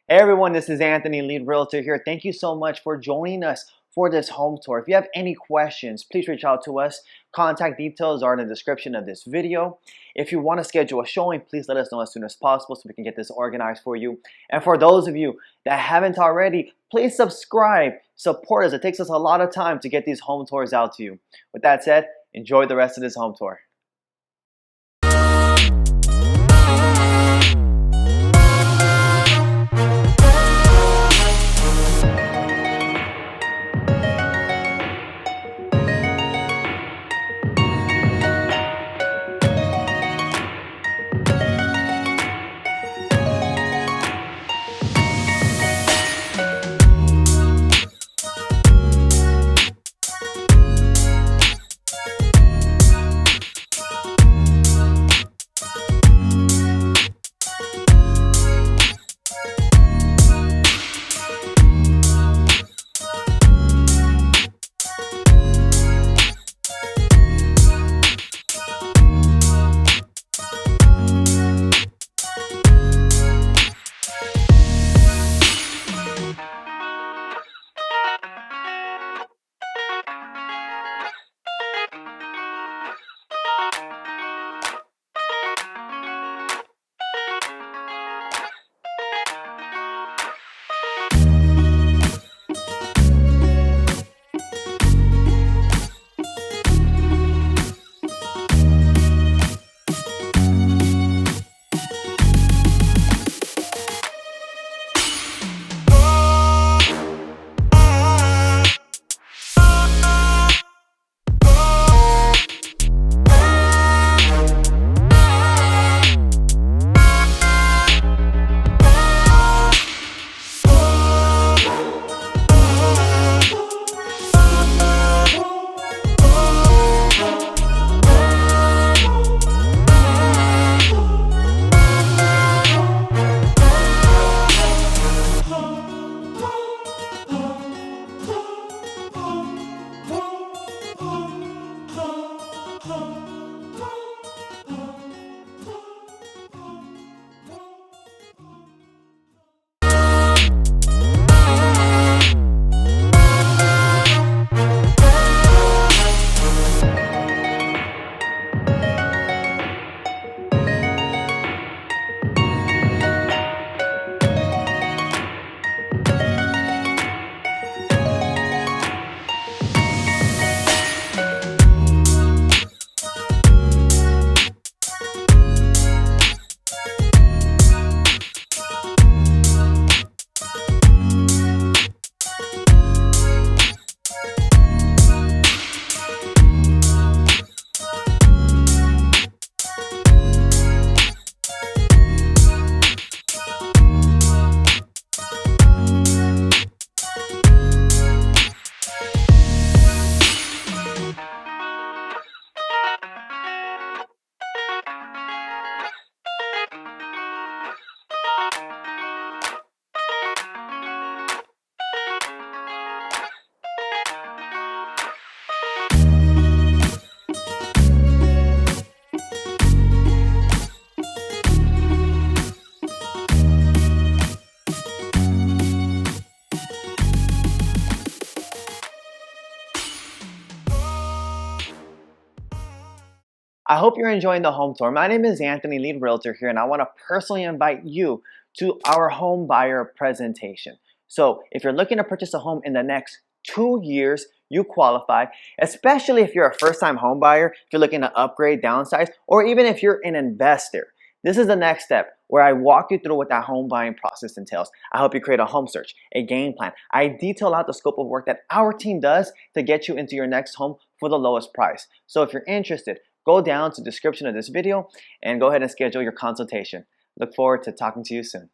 Hey everyone, this is Anthony, lead realtor here. Thank you so much for joining us for this home tour. If you have any questions, please reach out to us. Contact details are in the description of this video. If you want to schedule a showing, please let us know as soon as possible so we can get this organized for you. And for those of you that haven't already, please subscribe, support us. It takes us a lot of time to get these home tours out to you. With that said, enjoy the rest of this home tour. I hope you're enjoying the home tour. My name is Anthony, lead realtor here, and I want to personally invite you to our home buyer presentation. So if you're looking to purchase a home in the next 2 years, you qualify, especially if you're a first-time home buyer, if you're looking to upgrade, downsize, or even if you're an investor. This is the next step where I walk you through what that home buying process entails. I help you create a home search, a game plan. I detail out the scope of work that our team does to get you into your next home for the lowest price. So if you're interested, go down to the description of this video and go ahead and schedule your consultation. Look forward to talking to you soon.